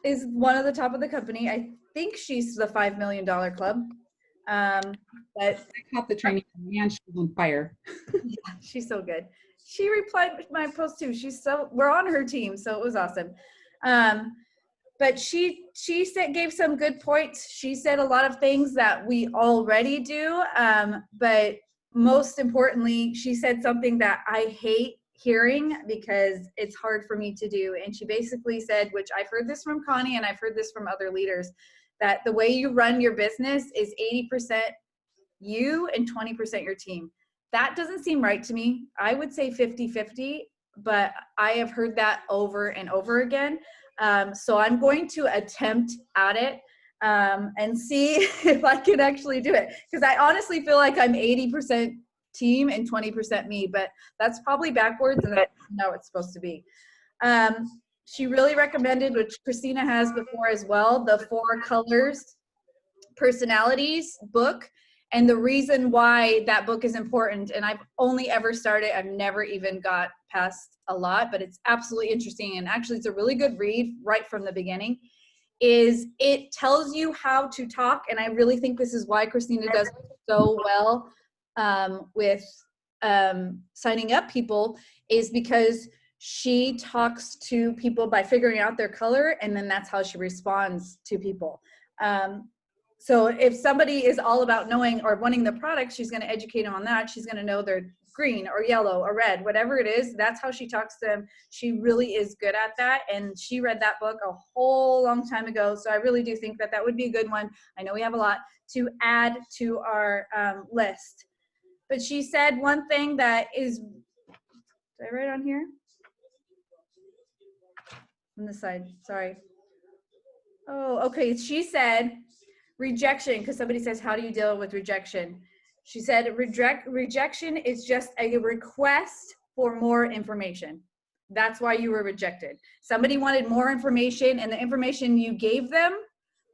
is one of the top of the company. I think she's the $5 million club. But I caught the training, man, she's on fire. yeah, she's so good. She replied to my post too. We're on her team, so it was awesome. But she said, gave some good points. She said a lot of things that we already do, but most importantly, she said something that I hate hearing because it's hard for me to do. And she basically said, which I've heard this from Connie and I've heard this from other leaders, that the way you run your business is 80% you and 20% your team. That doesn't seem right to me. I would say 50-50, but I have heard that over and over again. So I'm going to attempt at it and see if I can actually do it. Because I honestly feel like I'm 80% team and 20% me, but that's probably backwards and that's how it's supposed to be. She really recommended, which Christina has before as well, the 4 Colors Personalities book. And the reason why that book is important, and I've only ever started, I've never even got past a lot, but it's absolutely interesting. And actually it's a really good read right from the beginning, is it tells you how to talk. And I really think this is why Christina does so well with signing up people, is because she talks to people by figuring out their color, and then that's how she responds to people. So if somebody is all about knowing or wanting the product, she's going to educate them on that. She's going to know they're green or yellow or red, whatever it is. That's how she talks to them. She really is good at that. And she read that book a whole long time ago. So I really do think that that would be a good one. I know we have a lot to add to our list. But she said one thing that is, did I write on here? On this side, sorry. Oh, okay. She said, rejection, because somebody says, how do you deal with rejection? She said, rejection is just a request for more information. That's why you were rejected. Somebody wanted more information and the information you gave them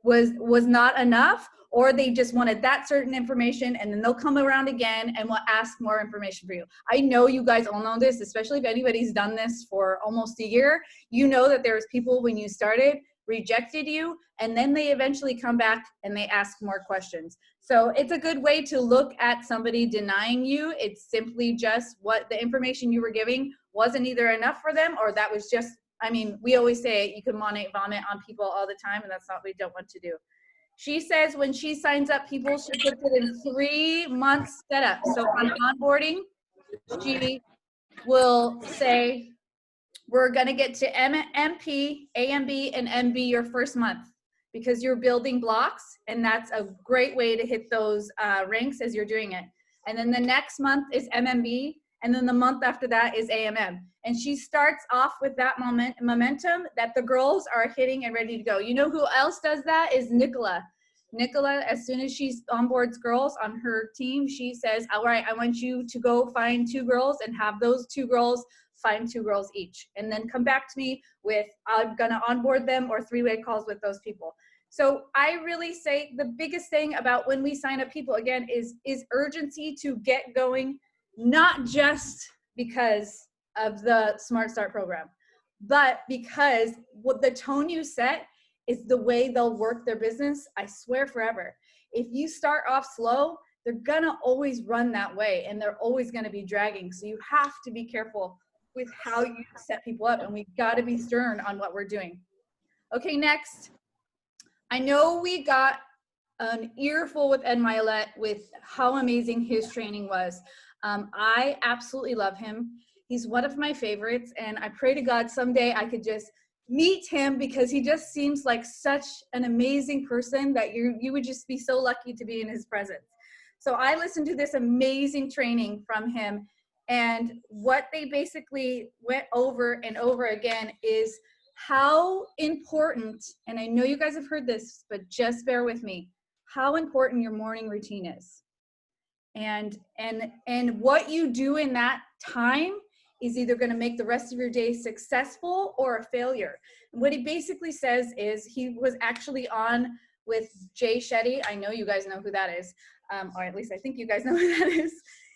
was not enough, or they just wanted that certain information, and then they'll come around again and will ask more information for you. I know you guys all know this, especially if anybody's done this for almost a year. You know that there's people when you started rejected you, and then they eventually come back and they ask more questions. So it's a good way to look at somebody denying you. It's simply just what the information you were giving wasn't either enough for them, or that was just, I mean, we always say you can vomit on people all the time, and that's not what we don't want to do. She says when she signs up people, she puts it in 3 months setup. So on onboarding, she will say, we're going to get to MP, AMB, and MB your first month, because you're building blocks, and that's a great way to hit those ranks as you're doing it. And then the next month is MMB, and then the month after that is AMM. And she starts off with that momentum that the girls are hitting and ready to go. You know who else does that is Nicola. Nicola, as soon as she onboards girls on her team, she says, all right, I want you to go find 2 girls and have those 2 girls find 2 girls each, and then come back to me with, I'm gonna onboard them, or 3-way calls with those people. So I really say the biggest thing about when we sign up people, again, is urgency to get going, not just because of the Smart Start program, but because what the tone you set is the way they'll work their business, I swear, forever. If you start off slow, they're gonna always run that way, and they're always gonna be dragging. So you have to be careful with how you set people up, and we've got to be stern on what we're doing. Okay, next. I know we got an earful with Ed Milet with how amazing his training was. I absolutely love him. He's one of my favorites, and I pray to God someday I could just meet him, because he just seems like such an amazing person that you would just be so lucky to be in his presence. So I listened to this amazing training from him, and what they basically went over and over again is how important, and I know you guys have heard this, but just bear with me, how important your morning routine is. And what you do in that time is either going to make the rest of your day successful or a failure. And what he basically says is, he was actually on with Shetty. I know you guys know who that is, or at least I think you guys know who that is.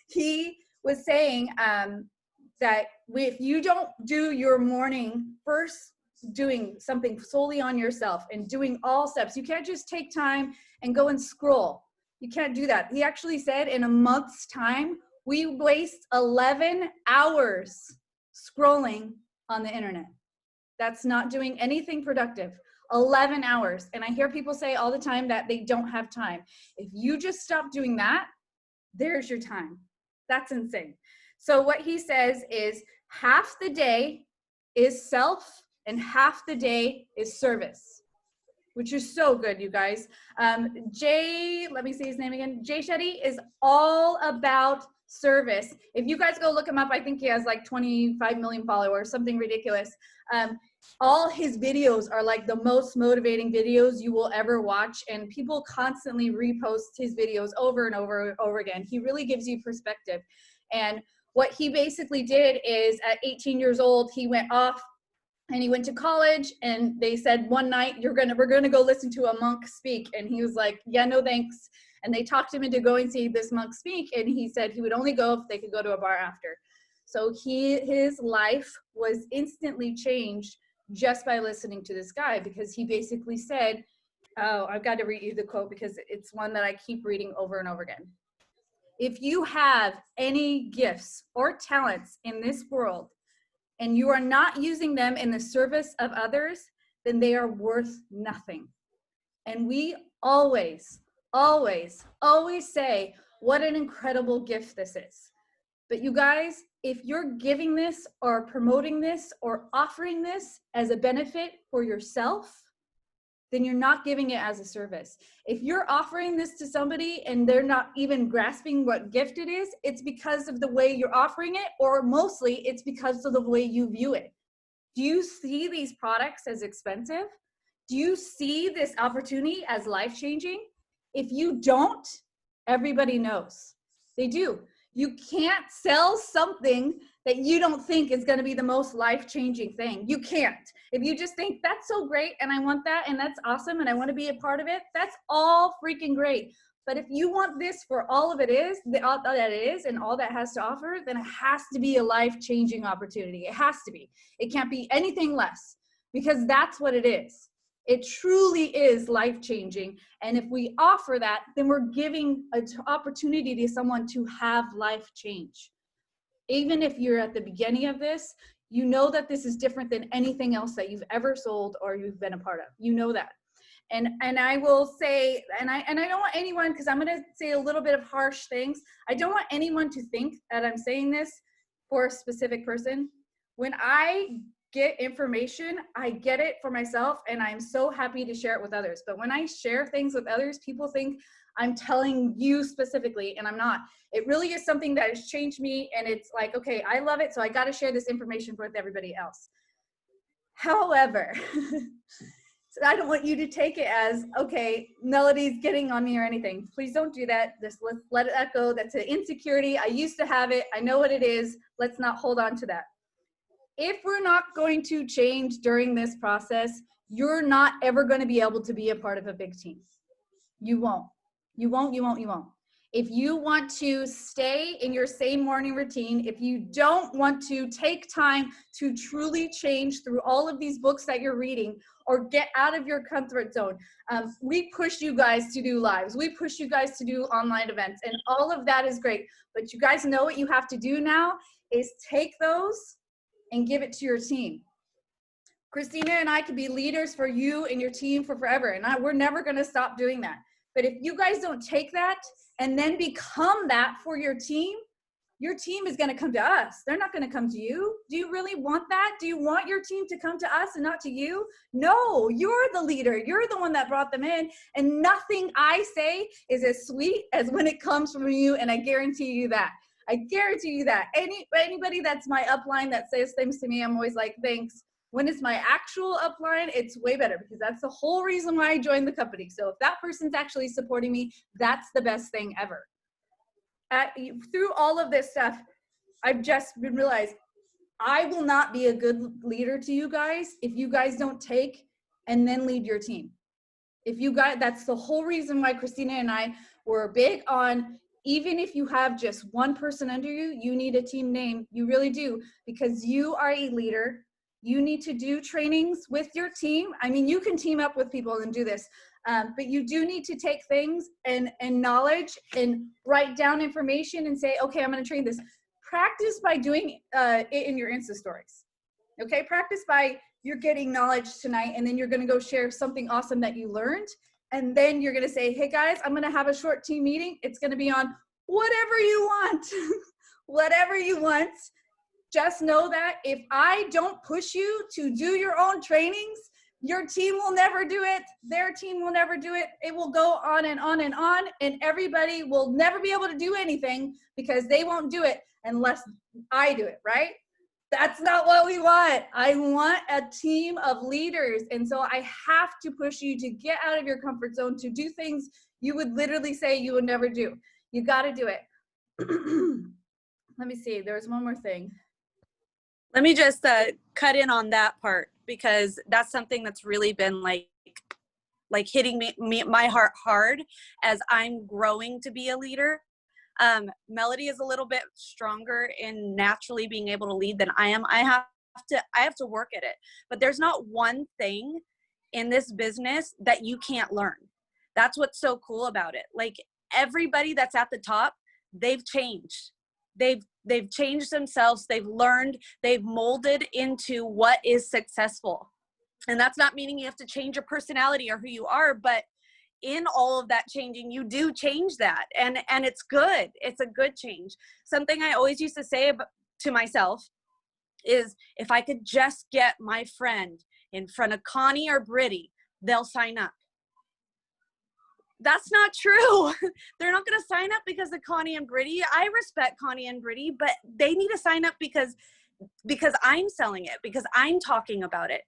He was saying that if you don't do your morning first doing something solely on yourself and doing all steps. You can't just take time and go and scroll. You can't do that. He actually said in a month's time, we waste 11 hours scrolling on the internet. That's not doing anything productive. 11 hours. And I hear people say all the time that they don't have time. If you just stop doing that, there's your time. That's insane. So what he says is half the day is self and half the day is service, which is so good, you guys. Jay, let me say his name again. Jay Shetty is all about service. If you guys go look him up, I think he has like 25 million followers, something ridiculous. All his videos are like the most motivating videos you will ever watch, and people constantly repost his videos over and over and over again. He really gives you perspective. And what he basically did is at 18 years old, he went off and he went to college, and they said one night, we're gonna go listen to a monk speak. And he was like, yeah, no thanks. And they talked him into going see this monk speak, and he said he would only go if they could go to a bar after. So his life was instantly changed just by listening to this guy, because he basically said, oh, I've got to read you the quote because it's one that I keep reading over and over again. If you have any gifts or talents in this world and you are not using them in the service of others, then they are worth nothing. And we always, always, always say what an incredible gift this is. But you guys, if you're giving this or promoting this or offering this as a benefit for yourself, then you're not giving it as a service. If you're offering this to somebody and they're not even grasping what gift it is, it's because of the way you're offering it, or mostly it's because of the way you view it. Do you see these products as expensive? Do you see this opportunity as life-changing? If you don't, everybody knows. They do. You can't sell something that you don't think is going to be the most life-changing thing. You can't. If you just think that's so great and I want that and that's awesome and I want to be a part of it, that's all freaking great. But if you want this for all of it is, all that it is and all that has to offer, then it has to be a life-changing opportunity. It has to be. It can't be anything less, because that's what it is. It truly is life-changing. And if we offer that, then we're giving an opportunity to someone to have life change. Even if you're at the beginning of this, you know that this is different than anything else that you've ever sold or you've been a part of. You know that. And I will say, and I don't want anyone, because I'm going to say a little bit of harsh things. I don't want anyone to think that I'm saying this for a specific person. When I get information, I get it for myself, and I'm so happy to share it with others. But when I share things with others, people think I'm telling you specifically, and I'm not. It really is something that has changed me, and it's like, okay, I love it, so I got to share this information with everybody else. However, so I don't want you to take it as, okay, Melody's getting on me or anything. Please don't do that. Just let that go. That's an insecurity. I used to have it. I know what it is. Let's not hold on to that. If we're not going to change during this process, you're not ever going to be able to be a part of a big team. You won't. You won't, you won't, you won't. If you want to stay in your same morning routine, if you don't want to take time to truly change through all of these books that you're reading or get out of your comfort zone, we push you guys to do lives. We push you guys to do online events, and all of that is great. But you guys know what you have to do now is take those and give it to your team. Christina and I could be leaders for you and your team for forever, and we're never going to stop doing that. But if you guys don't take that and then become that for your team is going to come to us. They're not going to come to you. Do you really want that? Do you want your team to come to us and not to you? No, you're the leader. You're the one that brought them in, and nothing I say is as sweet as when it comes from you, and I guarantee you that. I guarantee you that. Anybody that's my upline that says things to me, I'm always like, thanks. When it's my actual upline, it's way better, because that's the whole reason why I joined the company. So if that person's actually supporting me, that's the best thing ever. Through all of this stuff, I've just been realized I will not be a good leader to you guys if you guys don't take and then lead your team. If you guys, that's the whole reason why Christina and I were big on, even if you have just one person under you, you need a team name. You really do, because you are a leader. You need to do trainings with your team. I mean, you can team up with people and do this, but you do need to take things and knowledge and write down information and say, okay, I'm going to train this. Practice by doing it in your Insta stories. Okay, practice by you're getting knowledge tonight, and then you're going to go share something awesome that you learned. And then you're going to say, hey guys, I'm going to have a short team meeting. It's going to be on whatever you want, whatever you want. Just know that if I don't push you to do your own trainings, your team will never do it. Their team will never do it. It will go on and on and on, and everybody will never be able to do anything because they won't do it unless I do it, right? That's not what we want. I want a team of leaders. And so I have to push you to get out of your comfort zone, to do things you would literally say you would never do. You got to do it. Let me see. There was one more thing. Let me just cut in on that part, because that's something that's really been like hitting me my heart hard as I'm growing to be a leader. Melody is a little bit stronger in naturally being able to lead than I am. I have to work at it. But there's not one thing in this business that you can't learn. That's what's so cool about it. Like, everybody that's at the top, they've changed. They've changed themselves. They've learned. They've molded into what is successful. And that's not meaning you have to change your personality or who you are, but in all of that changing, you do change that. And it's good. It's a good change. Something I always used to say to myself is, if I could just get my friend in front of Connie or Brittany, they'll sign up. That's not true. They're not going to sign up because of Connie and Brittany. I respect Connie and Brittany, but they need to sign up because I'm selling it, because I'm talking about it.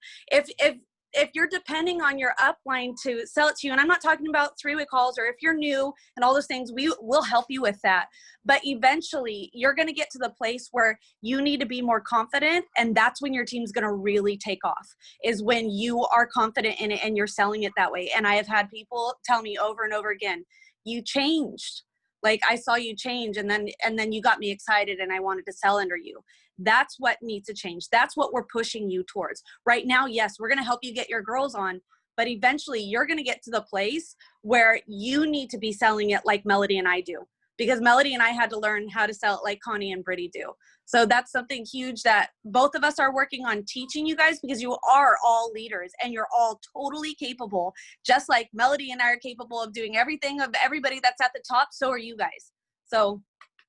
If you're depending on your upline to sell it to you, and I'm not talking about 3-way calls, or if you're new and all those things, we will help you with that. But eventually you're going to get to the place where you need to be more confident. And that's when your team's going to really take off, is when you are confident in it and you're selling it that way. And I have had people tell me over and over again, you changed. Like, I saw you change, and then you got me excited and I wanted to sell under you. That's what needs to change. That's what we're pushing you towards. Right now, yes, we're going to help you get your girls on, but eventually you're going to get to the place where you need to be selling it like Melody and I do, because Melody and I had to learn how to sell it like Connie and Brittany do. So that's something huge that both of us are working on teaching you guys, because you are all leaders and you're all totally capable. Just like Melody and I are capable of doing everything of everybody that's at the top, so are you guys. So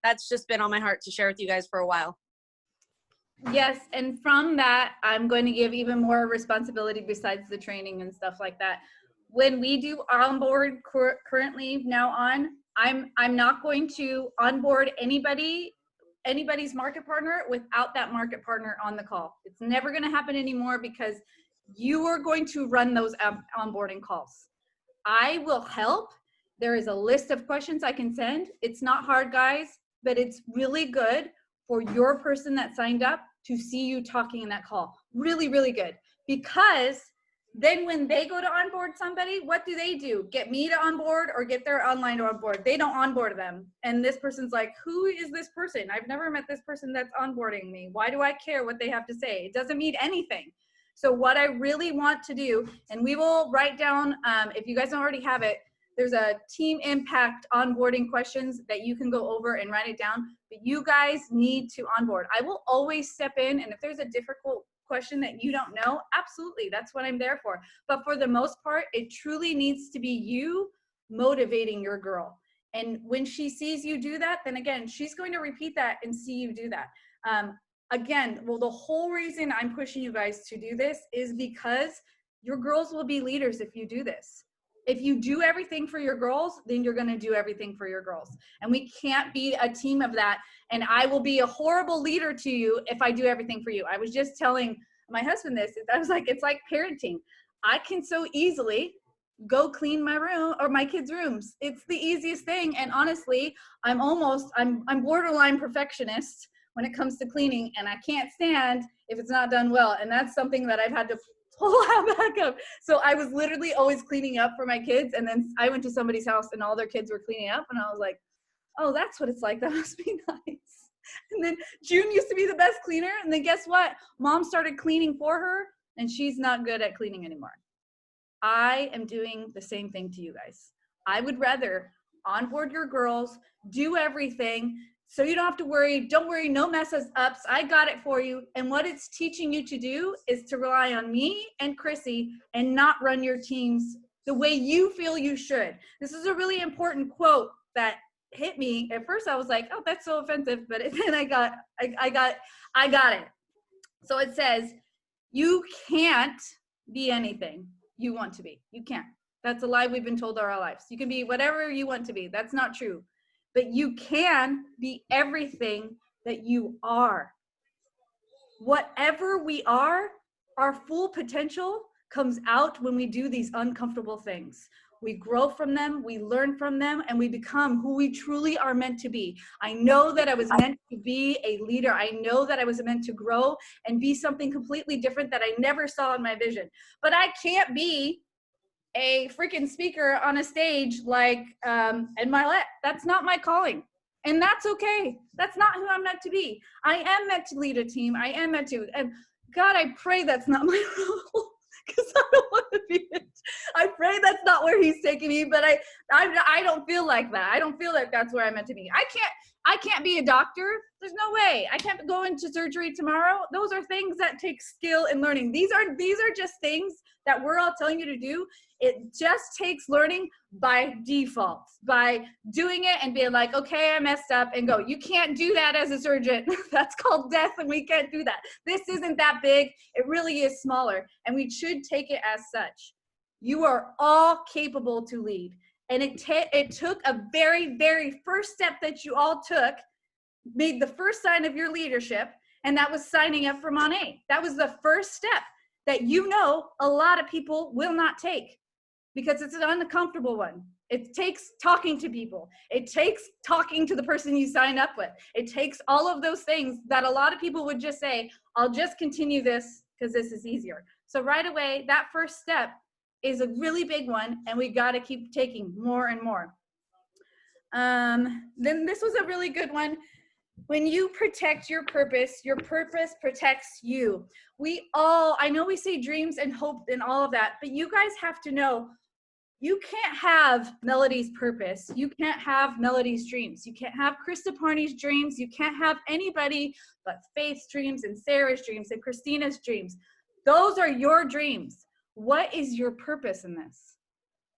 that's just been on my heart to share with you guys for a while. Yes, and from that, I'm going to give even more responsibility besides the training and stuff like that. When we do onboard currently now on, I'm not going to onboard anybody's market partner without that market partner on the call. It's never going to happen anymore, because you are going to run those onboarding calls. I will help. There is a list of questions I can send. It's not hard, guys, but it's really good for your person that signed up to see you talking in that call. Really, really good. Because then when they go to onboard somebody, what do? Get me to onboard or get their online to onboard? They don't onboard them. And this person's like, who is this person? I've never met this person that's onboarding me. Why do I care what they have to say? It doesn't mean anything. So what I really want to do, and we will write down, if you guys don't already have it, there's a team impact onboarding questions that you can go over and write it down. But you guys need to onboard. I will always step in, and if there's a difficult question that you don't know, absolutely, that's what I'm there for. But for the most part, it truly needs to be you motivating your girl. And when she sees you do that, then again, she's going to repeat that and see you do that. Again, well, the whole reason I'm pushing you guys to do this is because your girls will be leaders if you do this. If you do everything for your girls, then you're going to do everything for your girls. And we can't be a team of that. And I will be a horrible leader to you if I do everything for you. I was just telling my husband this. I was like, it's like parenting. I can so easily go clean my room or my kids' rooms. It's the easiest thing. And honestly, I'm borderline perfectionist when it comes to cleaning, and I can't stand if it's not done well. And that's something that I've had to pull back up. So I was literally always cleaning up for my kids. And then I went to somebody's house and all their kids were cleaning up. And I was like, oh, that's what it's like. That must be nice. And then June used to be the best cleaner. And then guess what? Mom started cleaning for her and she's not good at cleaning anymore. I am doing the same thing to you guys. I would rather onboard your girls, do everything so you don't have to worry. Don't worry, no messes ups. I got it for you. And what it's teaching you to do is to rely on me and Chrissy and not run your teams the way you feel you should. This is a really important quote that hit me. At first I was like, oh, that's so offensive, but then I got it. So it says, you can't be anything you want to be. You can't. That's a lie we've been told our lives. You can be whatever you want to be. That's not true. But you can be everything that you are. Whatever we are, our full potential comes out when we do these uncomfortable things. We grow from them, we learn from them, and we become who we truly are meant to be. I know that I was meant to be a leader. I know that I was meant to grow and be something completely different that I never saw in my vision. But I can't be a freaking speaker on a stage like Ed Milet. That's not my calling. And that's okay. That's not who I'm meant to be. I am meant to lead a team. I am meant to. And God, I pray that's not my role. Because I don't want to be it. I pray that's not where he's taking me, but I don't feel like that. I don't feel like that's where I'm meant to be. I can't be a doctor. There's no way. I can't go into surgery tomorrow. Those are things that take skill and learning. These are just things that we're all telling you to do. It just takes learning by default, by doing it and being like, okay, I messed up, and go. You can't do that as a surgeon. That's called death, and we can't do that. This isn't that big. It really is smaller, and we should take it as such. You are all capable to lead. And it took a very, very first step that you all took, made the first sign of your leadership, and that was signing up for Monet. That was the first step that a lot of people will not take because it's an uncomfortable one. It takes talking to people. It takes talking to the person you sign up with. It takes all of those things that a lot of people would just say, I'll just continue this because this is easier. So right away, that first step is a really big one, and we got to keep taking more and more. Then this was a really good one. When you protect your purpose protects you. I know we say dreams and hope and all of that, but you guys have to know, you can't have Melody's purpose. You can't have Melody's dreams. You can't have Krista Parney's dreams. You can't have anybody but Faith's dreams and Sarah's dreams and Christina's dreams. Those are your dreams. What is your purpose in this?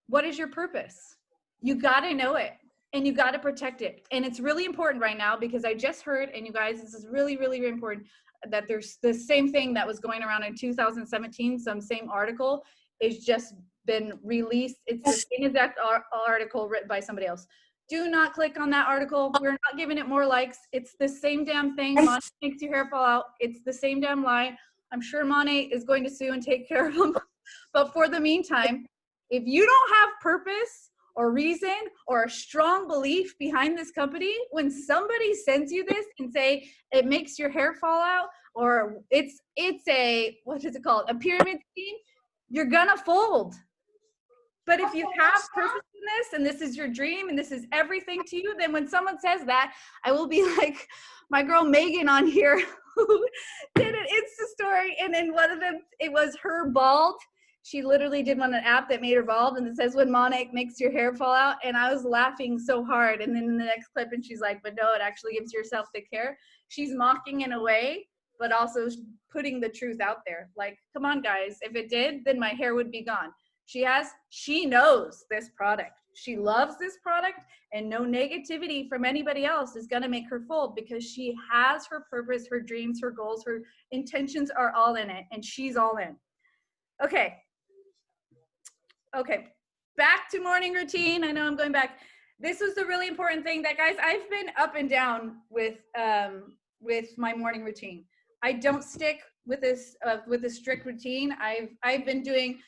What is your purpose? You got to know it, and you got to protect it. And it's really important right now because I just heard, and you guys, this is really, really, really important, that there's the same thing that was going around in 2017, some same article is just been released. It's the same exact article written by somebody else. Do not click on that article. We're not giving it more likes. It's the same damn thing. Monet makes your hair fall out. It's the same damn lie. I'm sure Monet is going to sue and take care of them. But for the meantime, if you don't have purpose or reason or a strong belief behind this company, when somebody sends you this and say it makes your hair fall out, or it's a, what is it called, a pyramid scheme, you're gonna fold. But if you have purpose in this, and this is your dream, and this is everything to you, then when someone says that, I will be like my girl Megan on here, who did an Insta story, and in one of them, it was her bald. She literally did one, an app that made her bald, and it says, when Monet makes your hair fall out, and I was laughing so hard. And then in the next clip, and she's like, but no, it actually gives yourself thick hair. She's mocking in a way, but also putting the truth out there. Like, come on, guys. If it did, then my hair would be gone. She knows this product. She loves this product, and no negativity from anybody else is going to make her fold because she has her purpose, her dreams, her goals, her intentions are all in it, and she's all in. Okay. Back to morning routine. I know I'm going back. This was the really important thing that, guys, I've been up and down with my morning routine. I don't stick with this with a strict routine. I haven't been doing,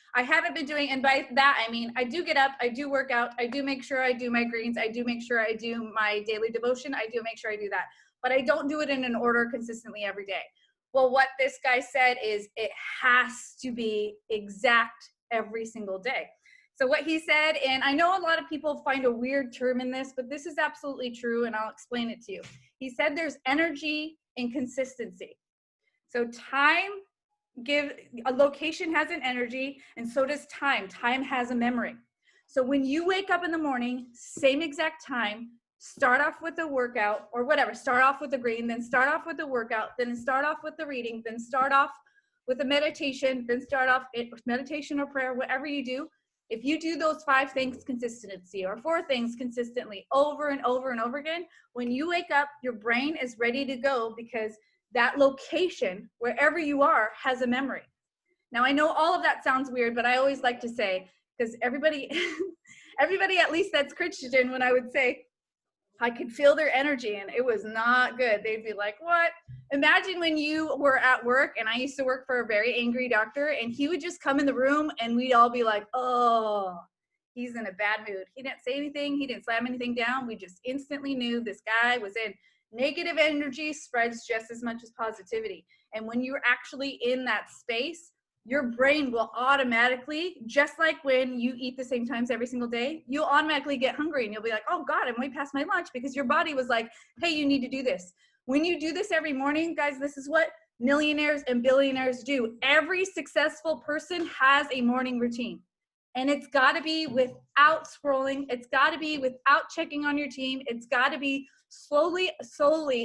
and by that I mean I do get up, I do work out, I do make sure I do my greens, I do make sure I do my daily devotion, I do make sure I do that, but I don't do it in an order consistently every day. Well, what this guy said is it has to be exact every single day. So what he said, and I know a lot of people find a weird term in this, but this is absolutely true, and I'll explain it to you. He said there's energy and consistency. So a location has an energy, and so does time. Time has a memory. So when you wake up in the morning, same exact time, start off with a workout or whatever, start off with the green, then start off with the workout, then start off with the reading, then start off with a meditation, then start off meditation or prayer, whatever you do. If you do those 5 things consistently or 4 things consistently over and over and over again, when you wake up, your brain is ready to go because that location, wherever you are, has a memory. Now, I know all of that sounds weird, but I always like to say, because everybody at least that's Christian, when I would say, I could feel their energy and it was not good. They'd be like, what? Imagine when you were at work, and I used to work for a very angry doctor, and he would just come in the room and we'd all be like, oh, he's in a bad mood. He didn't say anything. He didn't slam anything down. We just instantly knew this guy was in. Negative energy spreads just as much as positivity. And when you're actually in that space, your brain will automatically, just like when you eat the same times every single day, you'll automatically get hungry and you'll be like, oh God, I'm way past my lunch, because your body was like, hey, you need to do this. When you do this every morning, guys, this is what millionaires and billionaires do. Every successful person has a morning routine. And it's got to be without scrolling. It's got to be without checking on your team. It's got to be solely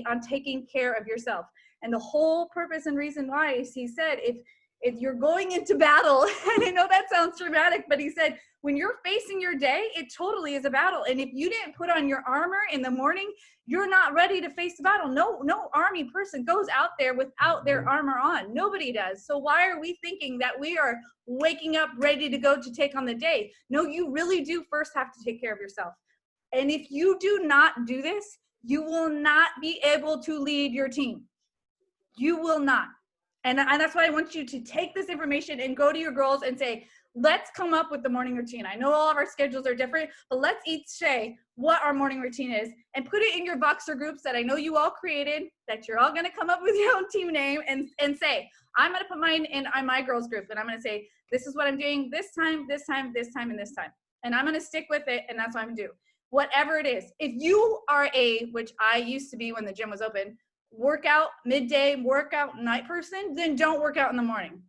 on taking care of yourself. And the whole purpose and reason why is he said, if you're going into battle, and I know that sounds dramatic, but he said, when you're facing your day, it totally is a battle. And if you didn't put on your armor in the morning, you're not ready to face the battle. No army person goes out there without their armor on. Nobody does. So why are we thinking that we are waking up ready to go to take on the day? No, you really do first have to take care of yourself. And if you do not do this, you will not be able to lead your team. You will not. And that's why I want you to take this information and go to your girls and say, let's come up with the morning routine. I know all of our schedules are different, but let's each say what our morning routine is and put it in your Voxer groups that I know you all created, that you're all going to come up with your own team name and say, I'm going to put mine in my girls group, and I'm going to say, this is what I'm doing this time, this time, this time, and this time. And I'm going to stick with it, and that's what I'm going to do. Whatever it is. If you are which I used to be when the gym was open, workout midday, workout night person, then don't work out in the morning.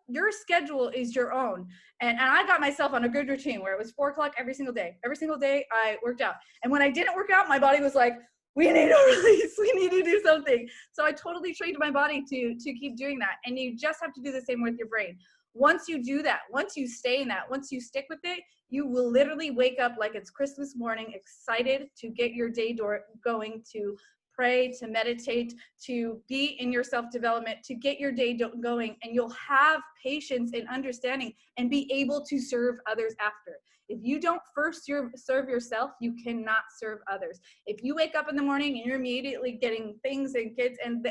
Your schedule is your own. And I got myself on a good routine where it was 4 o'clock every single day. Every single day I worked out. And when I didn't work out, my body was like, we need a release. We need to do something. So I totally trained my body to keep doing that. And you just have to do the same with your brain. Once you do that, once you stay in that, once you stick with it, you will literally wake up like it's Christmas morning, excited to get your day going, to pray, to meditate, to be in your self-development, to get your day going, and you'll have patience and understanding and be able to serve others after. If you don't first serve yourself, you cannot serve others. If you wake up in the morning and you're immediately getting things and kids, and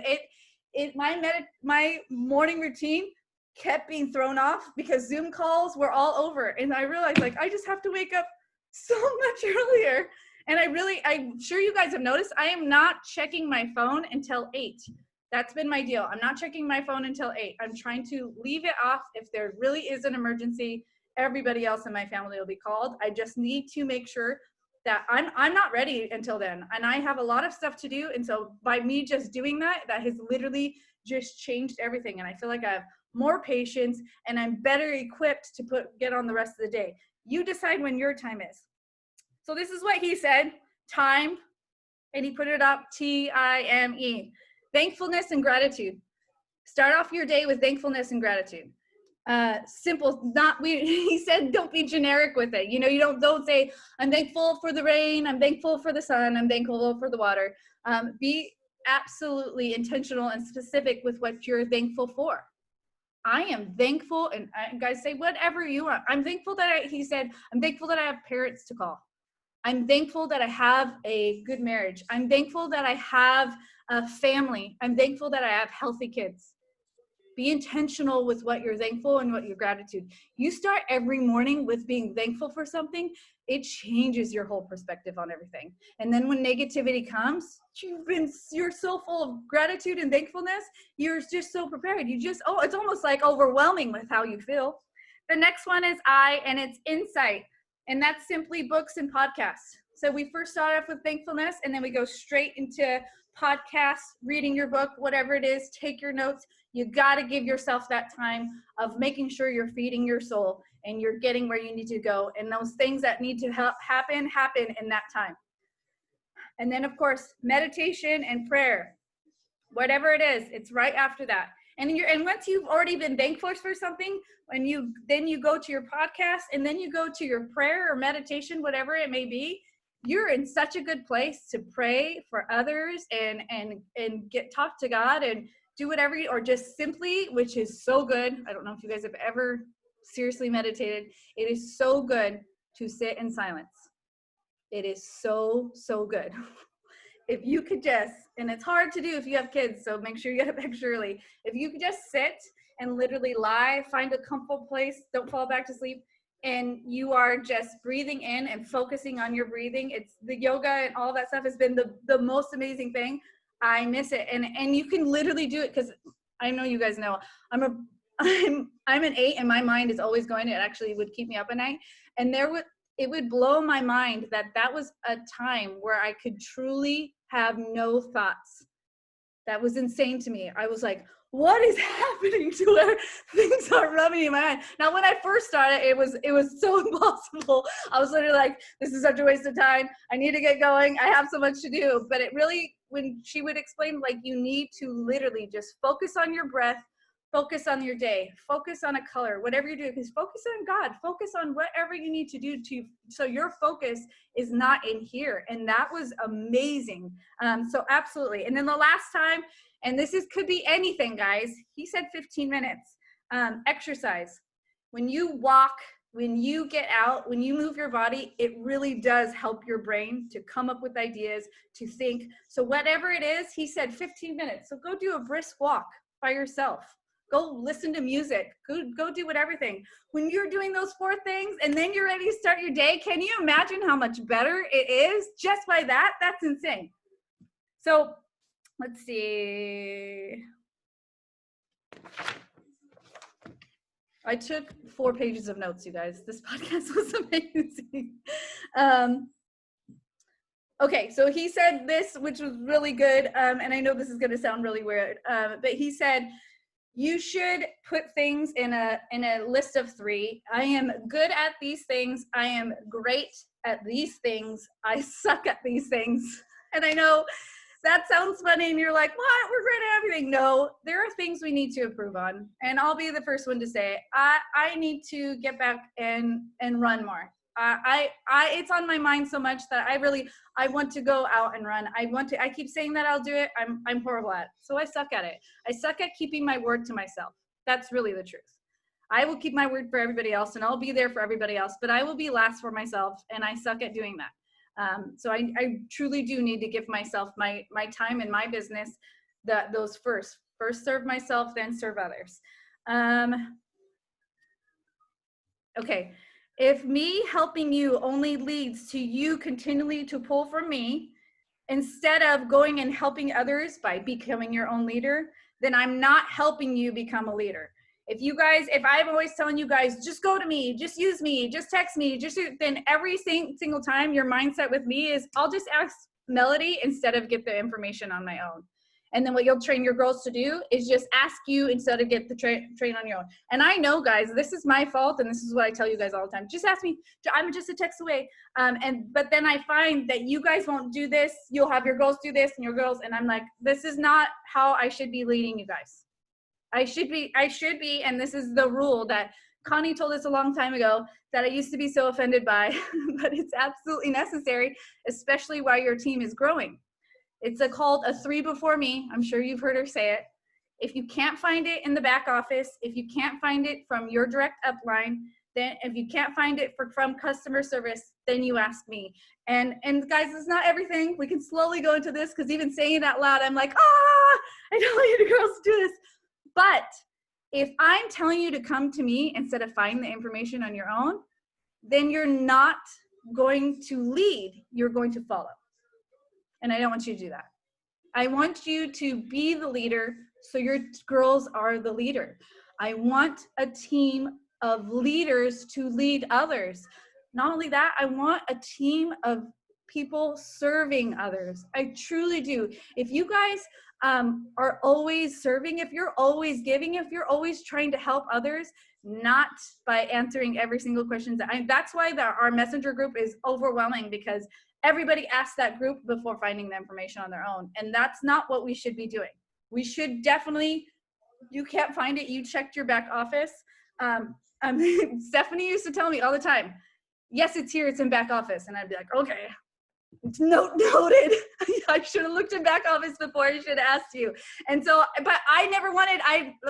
my morning routine kept being thrown off because Zoom calls were all over, and I realized, like, I just have to wake up so much earlier. And I'm sure you guys have noticed, I am not checking my phone until 8. That's been my deal. I'm not checking my phone until 8. I'm trying to leave it off. If there really is an emergency, everybody else in my family will be called. I just need to make sure that I'm not ready until then. And I have a lot of stuff to do. And so by me just doing that has literally just changed everything. And I feel like I have more patience and I'm better equipped to get on the rest of the day. You decide when your time is. So this is what he said, time, and he put it up, T-I-M-E, thankfulness and gratitude. Start off your day with thankfulness and gratitude. Simple, he said, don't be generic with it. You don't say, I'm thankful for the rain, I'm thankful for the sun, I'm thankful for the water. Be absolutely intentional and specific with what you're thankful for. I am thankful, and guys, say whatever you want. I'm thankful that he said, I'm thankful that I have parents to call. I'm thankful that I have a good marriage. I'm thankful that I have a family. I'm thankful that I have healthy kids. Be intentional with what you're thankful and what your gratitude. You start every morning with being thankful for something, it changes your whole perspective on everything. And then when negativity comes, you're so full of gratitude and thankfulness, you're just so prepared. It's almost like overwhelming with how you feel. The next one is I, and it's insight. And that's simply books and podcasts. So we first start off with thankfulness, and then we go straight into podcasts, reading your book, whatever it is, take your notes. You got to give yourself that time of making sure you're feeding your soul and you're getting where you need to go. And those things that need to happen in that time. And then, of course, meditation and prayer. Whatever it is, it's right after that. And once you've already been thankful for something, then you go to your podcast, and then you go to your prayer or meditation, whatever it may be. You're in such a good place to pray for others and talk to God and do whatever, or just simply, which is so good. I don't know if you guys have ever seriously meditated. It is so good to sit in silence. It is so, so good. If you could just, and it's hard to do if you have kids, so make sure you get up extra early. If you could just sit and literally lie, find a comfortable place, don't fall back to sleep, and you are just breathing in and focusing on your breathing. It's the yoga and all that stuff has been the most amazing thing. I miss it. And you can literally do it, because I know you guys know I'm an 8, and my mind is always going. It actually would keep me up at night. And it would blow my mind that was a time where I could truly have no thoughts. That was insane to me. I was like, what is happening to where things are rubbing in my mind? Now, when I first started, it was so impossible. I was literally like, this is such a waste of time. I need to get going. I have so much to do. But it really, when she would explain, like, you need to literally just focus on your breath, focus on your day, focus on a color, whatever you do, because focus on God, focus on whatever you need to do so your focus is not in here. And that was amazing. So absolutely. And then the last time, and could be anything, guys, he said 15 minutes, exercise. When you walk, when you get out, when you move your body, it really does help your brain to come up with ideas, to think. So whatever it is, he said 15 minutes. So go do a brisk walk by yourself. Go listen to music. Go do whatever thing. When you're doing those 4 things and then you're ready to start your day, can you imagine how much better it is just by that? That's insane. So let's see. I took 4 pages of notes, you guys. This podcast was amazing. Okay, so he said this, which was really good. And I know this is going to sound really weird, but he said, you should put things in a list of 3. I am good at these things. I am great at these things. I suck at these things. And I know that sounds funny, and you're like, what? We're great at everything. No, there are things we need to improve on. And I'll be the first one to say, I need to get back and run more. It's on my mind so much that I want to go out and run. I keep saying that I'll do it. I'm horrible at it. So I suck at it. I suck at keeping my word to myself. That's really the truth. I will keep my word for everybody else, and I'll be there for everybody else, but I will be last for myself, and I suck at doing that. So I truly do need to give myself my time in my business, those first serve myself, then serve others. Okay. If me helping you only leads to you continually to pull from me, instead of going and helping others by becoming your own leader, then I'm not helping you become a leader. If I'm always telling you guys, just go to me, just use me, just text me, then every single time your mindset with me is, I'll just ask Melody instead of get the information on my own. And then what you'll train your girls to do is just ask you instead of get the train on your own. And I know, guys, this is my fault, and this is what I tell you guys all the time. Just ask me. I'm just a text away. But then I find that you guys won't do this. You'll have your girls do this, and your girls, and I'm like, this is not how I should be leading you guys. I should be, and this is the rule that Connie told us a long time ago that I used to be so offended by, but it's absolutely necessary, especially while your team is growing. It's called a 3 before me. I'm sure you've heard her say it. If you can't find it in the back office, if you can't find it from your direct upline, then if you can't find it from customer service, then you ask me. And guys, it's not everything. We can slowly go into this, because even saying it out loud, I'm like, I don't want you girls to do this. But if I'm telling you to come to me instead of find the information on your own, then you're not going to lead, you're going to follow. And I don't want you to do that. I want you to be the leader, so your girls are the leader. I want a team of leaders to lead others. Not only that, I want a team of people serving others. I truly do. If you guys are always serving, if you're always giving, if you're always trying to help others, not by answering every single question. That's why our messenger group is overwhelming, because everybody asks that group before finding the information on their own. And that's not what we should be doing. We should definitely, you can't find it, you checked your back office. Stephanie used to tell me all the time, yes, it's here, it's in back office. And I'd be like, okay, noted. I should have looked in back office before I should have asked you. And so, but I never wanted,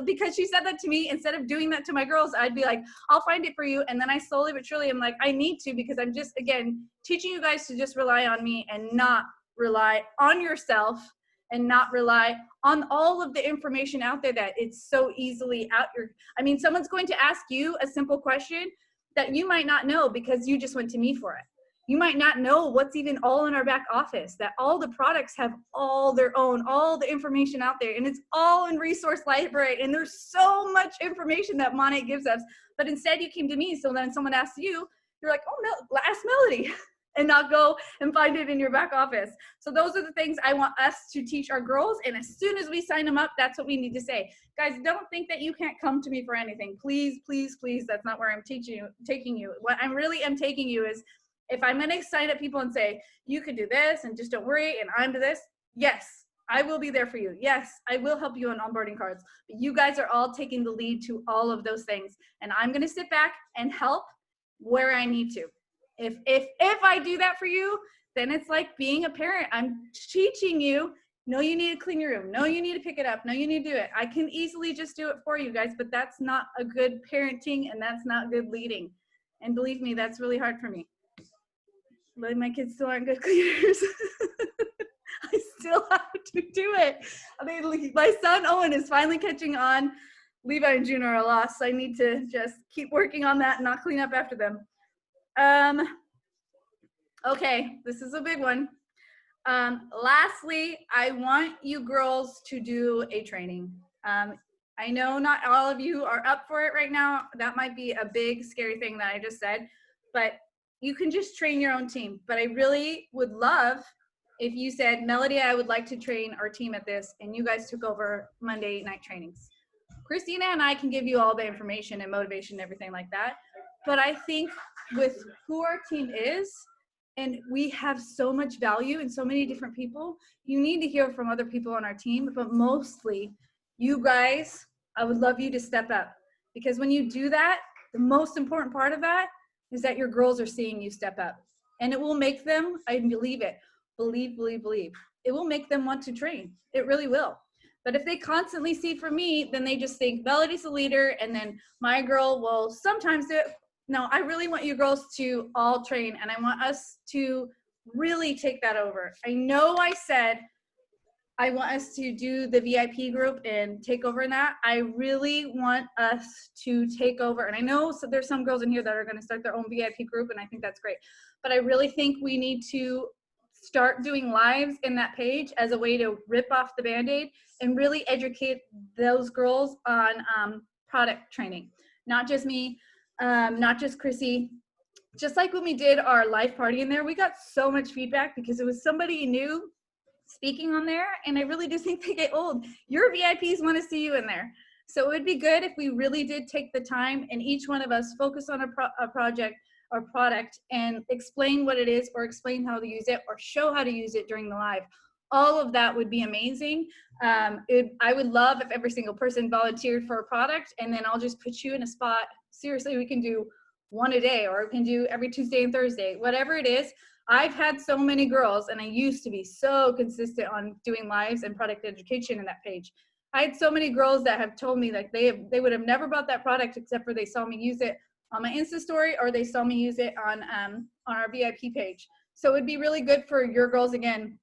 because she said that to me, instead of doing that to my girls, I'd be like, I'll find it for you. And then I slowly but surely, I'm like, I need to, because I'm just, again, teaching you guys to just rely on me and not rely on yourself, and not rely on all of the information out there that it's so easily I mean, someone's going to ask you a simple question that you might not know because you just went to me for it. You might not know what's even all in our back office, that all the products have all their own, all the information out there, and it's all in resource library, and there's so much information that Monat gives us, but instead you came to me, so then someone asks you, you're like, oh, ask Melody, and not go and find it in your back office. So those are the things I want us to teach our girls, and as soon as we sign them up, that's what we need to say. Guys, don't think that you can't come to me for anything. Please, please, please, that's not where I'm taking you. What I really am taking you is, if I'm going to sign up people and say, you can do this and just don't worry and I'm to this, yes, I will be there for you. Yes, I will help you on onboarding cards. But you guys are all taking the lead to all of those things. And I'm going to sit back and help where I need to. If I do that for you, then it's like being a parent. I'm teaching you, no, you need to clean your room. No, you need to pick it up. No, you need to do it. I can easily just do it for you guys, but that's not a good parenting and that's not good leading. And believe me, that's really hard for me. But my kids still aren't good cleaners. I still have to do it. I mean, my son Owen is finally catching on. Levi and June are a loss. So I need to just keep working on that and not clean up after them. Okay, this is a big one. Lastly, I want you girls to do a training. I know not all of you are up for it right now. That might be a big, scary thing that I just said, but you can just train your own team. But I really would love if you said, Melody, I would like to train our team at this, and you guys took over Monday night trainings. Christina and I can give you all the information and motivation and everything like that. But I think with who our team is, and we have so much value in so many different people, you need to hear from other people on our team, but mostly you guys, I would love you to step up. Because when you do that, the most important part of that is that your girls are seeing you step up. And it will make them, I believe it, believe. It will make them want to train. It really will. But if they constantly see from me, then they just think Melody's the leader, and then my girl will sometimes do it. No, I really want you girls to all train, and I want us to really take that over. I know I said I want us to do the VIP group and take over in that. I really want us to take over, and I know there's some girls in here that are going to start their own VIP group, and I think that's great. But I really think we need to start doing lives in that page as a way to rip off the Band-Aid and really educate those girls on product training. Not just me, not just Chrissy. Just like when we did our live party in there, we got so much feedback because it was somebody new speaking on there, and I really do think they get old. Your VIPs want to see you in there. So it would be good if we really did take the time and each one of us focus on a project or product and explain what it is, or explain how to use it, or show how to use it during the live. All of that would be amazing. I would love if every single person volunteered for a product, and then I'll just put you in a spot. Seriously, we can do one a day, or we can do every Tuesday and Thursday, whatever it is. I've had so many girls, and I used to be so consistent on doing lives and product education in that page. I had so many girls that have told me that they would have never bought that product except for they saw me use it on my Insta story, or they saw me use it on our VIP page. So it'd be really good for your girls, again,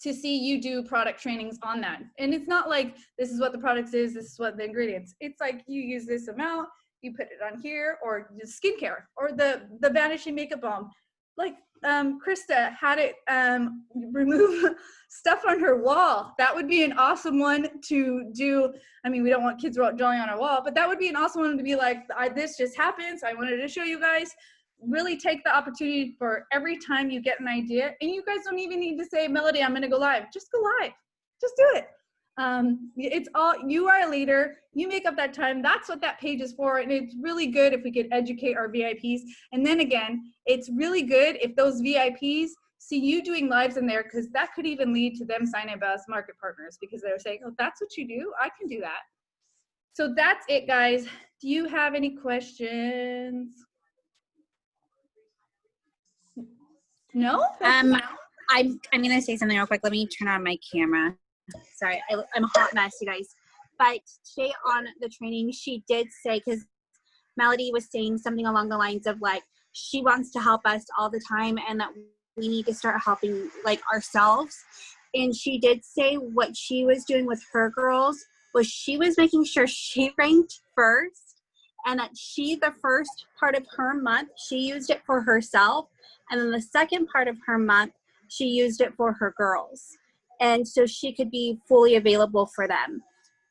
to see you do product trainings on that. And it's not like this is what the product is, this is what the ingredients. It's like you use this amount, you put it on here, or the skincare, or the vanishing makeup balm. like Krista had it remove stuff on her wall. That would be an awesome one to do. I mean, we don't want kids drawing on our wall, but that would be an awesome one to be like, this just happened, so I wanted to show you guys. Really take the opportunity for every time you get an idea, and you guys don't even need to say, Melody, I'm gonna go live. Just go live. Just do it. It's all, you are a leader, you make up that time. That's what that page is for. And it's really good if we could educate our VIPs. And then again, it's really good if those VIPs see you doing lives in there, because that could even lead to them signing up as market partners, because they're saying, oh, that's what you do, I can do that. So that's it, guys. Do you have any questions? No? I'm gonna say something real quick. Let me turn on my camera. Sorry, I'm a hot mess, you guys. But today on the training, she did say, because Melody was saying something along the lines of like, she wants to help us all the time and that we need to start helping like ourselves. And she did say what she was doing with her girls was she was making sure she ranked first, and that the first part of her month, she used it for herself. And then the second part of her month, she used it for her girls. And so she could be fully available for them.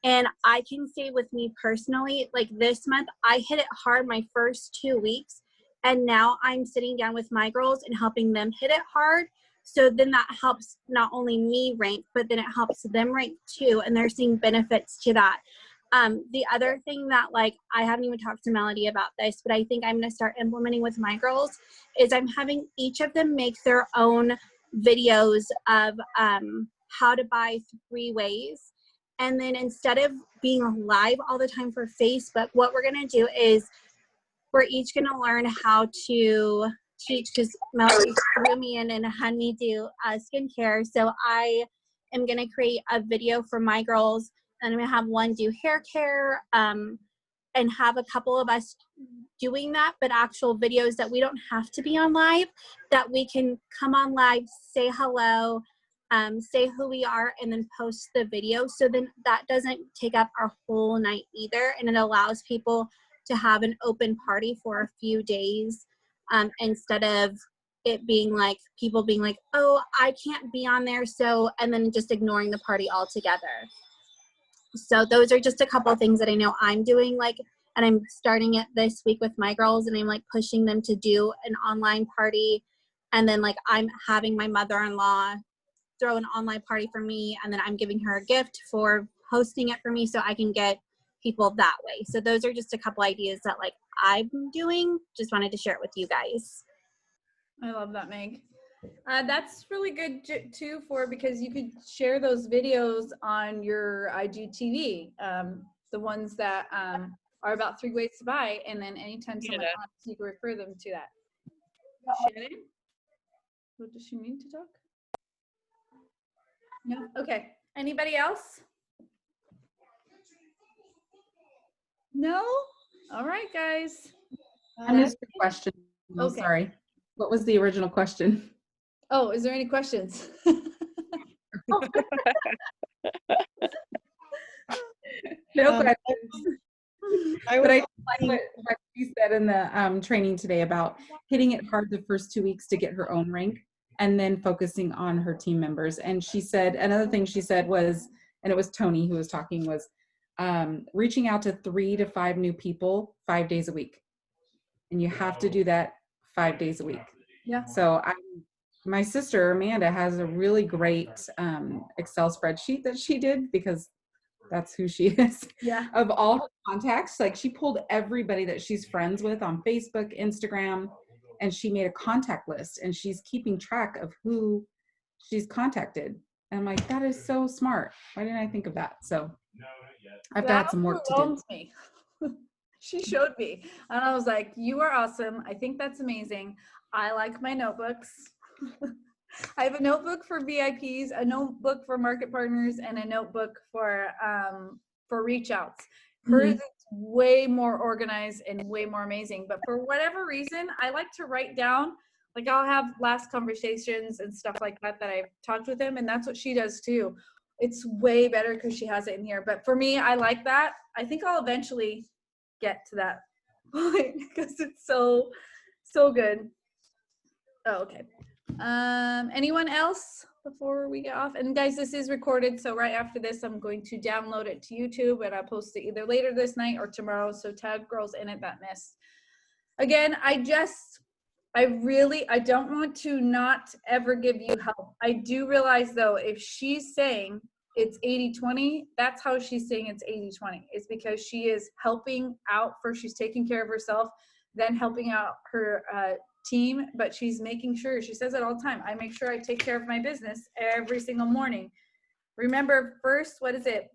And I can say with me personally, like this month, I hit it hard my first 2 weeks. And now I'm sitting down with my girls and helping them hit it hard. So then that helps not only me rank, but then it helps them rank too. And they're seeing benefits to that. The other thing that like, I haven't even talked to Melody about this, but I think I'm going to start implementing with my girls is I'm having each of them make their own videos of how to buy 3 ways. And then instead of being live all the time for Facebook, what we're going to do is we're each going to learn how to teach, because Melody threw me in and had me do skincare. So I am going to create a video for my girls, and I'm going to have one do hair care and have a couple of us doing that, but actual videos that we don't have to be on live, that we can come on live, say hello, say who we are, and then post the video. So then that doesn't take up our whole night either. And it allows people to have an open party for a few days instead of it being like people being like, oh, I can't be on there. So, and then just ignoring the party altogether. So those are just a couple of things that I know I'm doing, like, and I'm starting it this week with my girls, and I'm like pushing them to do an online party. And then like I'm having my mother-in-law throw an online party for me, and then I'm giving her a gift for hosting it for me so I can get people that way. So those are just a couple ideas that like I'm doing. Just wanted to share it with you guys. I love that, Meg. That's really good too, because you could share those videos on your IGTV, the ones that are about 3 ways to buy, and then anytime someone asks, you can refer them to that. Shannon? What does she mean to talk? No? Okay. Anybody else? No? All right, guys. I missed the question. Oh, Okay. sorry. What was the original question? Oh, is there any questions? No questions. But I like what she said in the training today about hitting it hard the first 2 weeks to get her own rank, and then focusing on her team members. And she said, another thing she said was, and it was Tony who was talking, was reaching out to 3 to 5 new people 5 days a week. And you have to do that 5 days a week. Yeah. So my sister, Amanda, has a really great Excel spreadsheet that she did, because that's who she is. Yeah. Of all her contacts, like she pulled everybody that she's friends with on Facebook, Instagram, and she made a contact list, and she's keeping track of who she's contacted. And I'm like, that is so smart. Why didn't I think of that? So I've got some work to do. Me. She showed me, and I was like, you are awesome. I think that's amazing. I like my notebooks. I have a notebook for VIPs, a notebook for market partners, and a notebook for reach outs. Hers is way more organized and way more amazing. But for whatever reason, I like to write down, like I'll have last conversations and stuff like that I've talked with him, and that's what she does too. It's way better because she has it in here. But for me, I like that. I think I'll eventually get to that point because it's so good. Oh, okay. Anyone else before we get off? And guys, this is recorded, so right after this, I'm going to download it to YouTube, and I'll post it either later this night or tomorrow, so tag girls in it that missed. Again, I don't want to not ever give you help. I do realize, though, if she's saying it's 80-20, that's how she's saying it's 80-20. It's because she is helping out first. She's taking care of herself, then helping out her team, but she's making sure, she says it all the time, I make sure I take care of my business every single morning. Remember, first, what is it?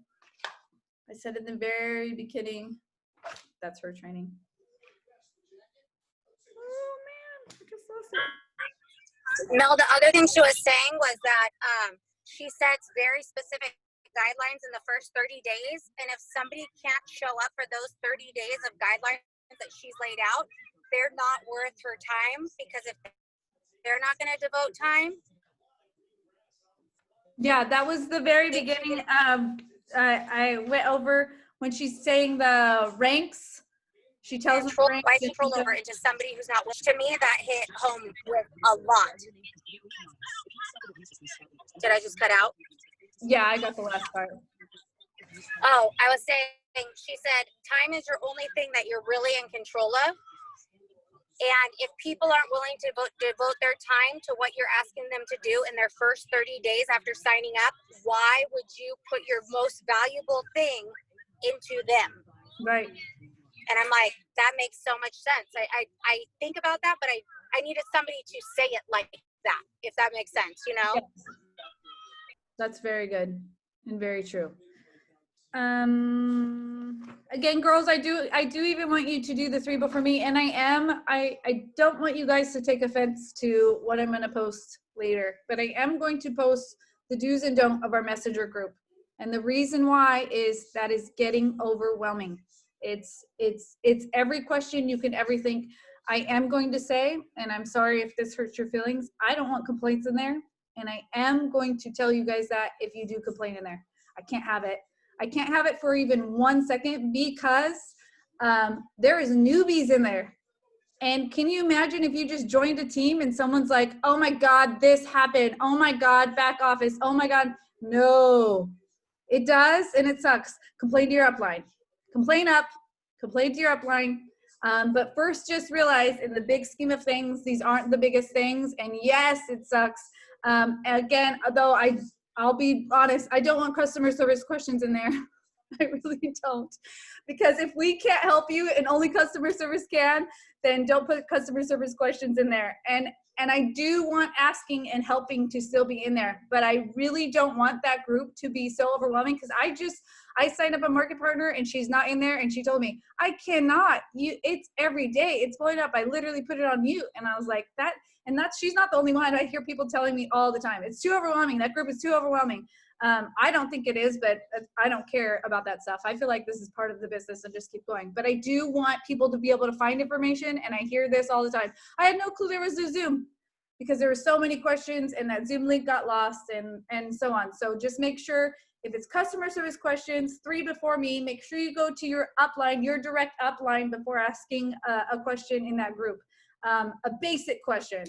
I said in the very beginning, that's her training. Oh man, I just lost it. Mel, the other thing she was saying was that she sets very specific guidelines in the first 30 days. And if somebody can't show up for those 30 days of guidelines that she's laid out, they're not worth her time, because if they're not going to devote time. Yeah, that was the very beginning. I went over when she's saying the ranks. She tells us Control, by control over into somebody who's not, which to me that hit home with a lot. Did I just cut out? Yeah, I got the last part. Oh, I was saying, she said, time is your only thing that you're really in control of. And if people aren't willing to devote their time to what you're asking them to do in their first 30 days after signing up, why would you put your most valuable thing into them? Right. And I'm like, that makes so much sense. I think about that, but I needed somebody to say it like that, if that makes sense, you know? Yes. That's very good and very true. Again, girls, I do even want you to do the 3 before me, and I don't want you guys to take offense to what I'm going to post later, but I am going to post the do's and don't of our messenger group. And the reason why is that is getting overwhelming. It's every question you can ever think. I am going to say, and I'm sorry if this hurts your feelings, I don't want complaints in there. And I am going to tell you guys that if you do complain in there, I can't have it. I can't have it for even 1 second, because there is newbies in there. And can you imagine if you just joined a team and someone's like, oh my God, this happened. Oh my God, back office. Oh my God. No, it does. And it sucks. Complain to your upline. Complain to your upline. But first, just realize in the big scheme of things, these aren't the biggest things. And yes, it sucks. Again, though I'll be honest, I don't want customer service questions in there. I really don't. Because if we can't help you and only customer service can, then don't put customer service questions in there. And I do want asking and helping to still be in there, but I really don't want that group to be so overwhelming, because I signed up a market partner and she's not in there, and she told me, I cannot, it's every day, it's blowing up. I literally put it on mute, and I was like, she's not the only one. I hear people telling me all the time, it's too overwhelming. That group is too overwhelming. I don't think it is, but I don't care about that stuff. I feel like this is part of the business and just keep going. But I do want people to be able to find information, and I hear this all the time. I had no clue there was a Zoom, because there were so many questions and that Zoom link got lost and so on. So just make sure, if it's customer service questions, 3 before me, make sure you go to your upline, your direct upline, before asking a question in that group. A basic question.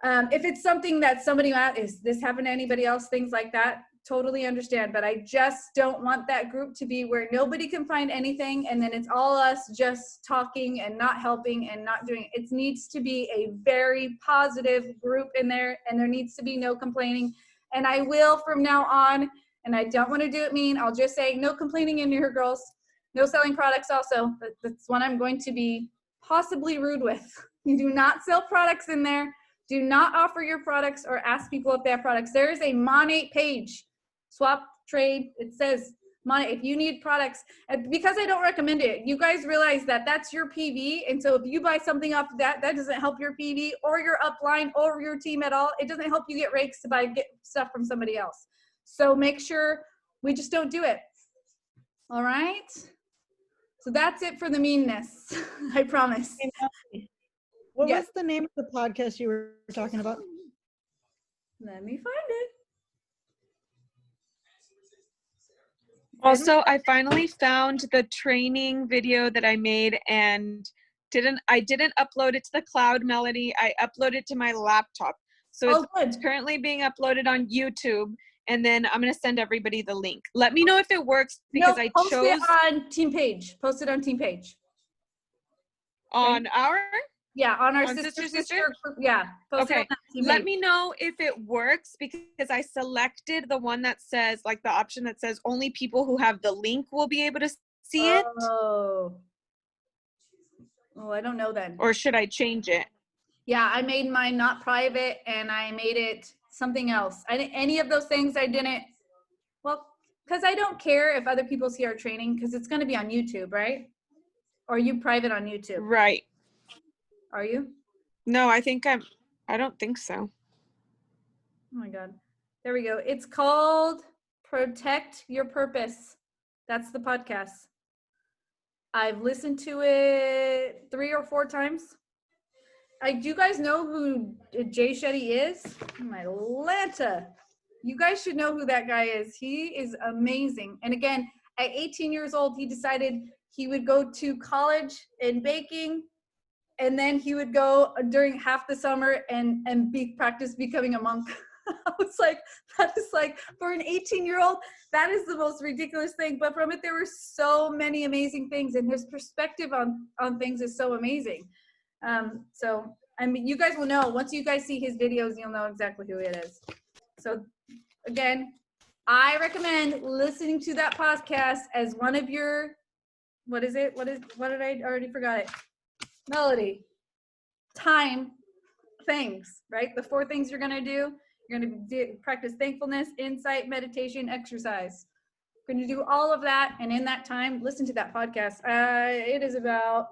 If it's something that somebody asked, is this happened to anybody else, things like that, totally understand. But I just don't want that group to be where nobody can find anything, and then it's all us just talking and not helping and not doing it. It needs to be a very positive group in there, and there needs to be no complaining. And I will from now on, and I don't want to do it mean, I'll just say no complaining in here, girls. No selling products also. That's what I'm going to be possibly rude with. You do not sell products in there. Do not offer your products or ask people if they have products. There is a Monate page. Swap, trade, it says Monate. If you need products, because I don't recommend it, you guys realize that that's your PV. And so if you buy something off of that doesn't help your PV or your upline or your team at all. It doesn't help you get rakes to get stuff from somebody else. So make sure we just don't do it. All right. So that's it for the meanness. I promise. What Yes. was the name of the podcast you were talking about? Let me find it. Also, I finally found the training video that I made and I didn't upload it to the cloud, Melody. I uploaded it to my laptop. So Oh, it's good. currently being uploaded on YouTube, and then I'm gonna send everybody the link. Let me know if it works No, because I post chose it on team page. Post it on team page. on our Yeah, on our on sister Sister? group. Yeah, post it on Okay, that team let page. me know if it works because I selected the one that says, like the option that says only people who have the link will be able to see it, Oh, I don't know then. or should I change it? Yeah, I made mine not private and I made it something else. Any of those things I didn't, well, because I don't care if other people see our training because it's going to be on YouTube, right? Or are you private on YouTube? Right. Are you? No, I don't think so. Oh my God. There we go. It's called Protect Your Purpose. That's the podcast. I've listened to it 3 or 4 times. Do you guys know who Jay Shetty is? Oh my Atlanta. You guys should know who that guy is. He is amazing. And again, at 18 years old, he decided he would go to college in baking, and then he would go during half the summer and practice becoming a monk. I was like, that is like, for an 18-year-old, that is the most ridiculous thing. But from it, there were so many amazing things, and his perspective on things is so amazing. So, I mean, you guys will know. Once you guys see his videos, you'll know exactly who it is. So, again, I recommend listening to that podcast as one of your, what did I already forgot it? Melody. Time things, right? The 4 things you're going to do. You're going to practice thankfulness, insight, meditation, exercise. You're going to do all of that. And in that time, listen to that podcast. It is about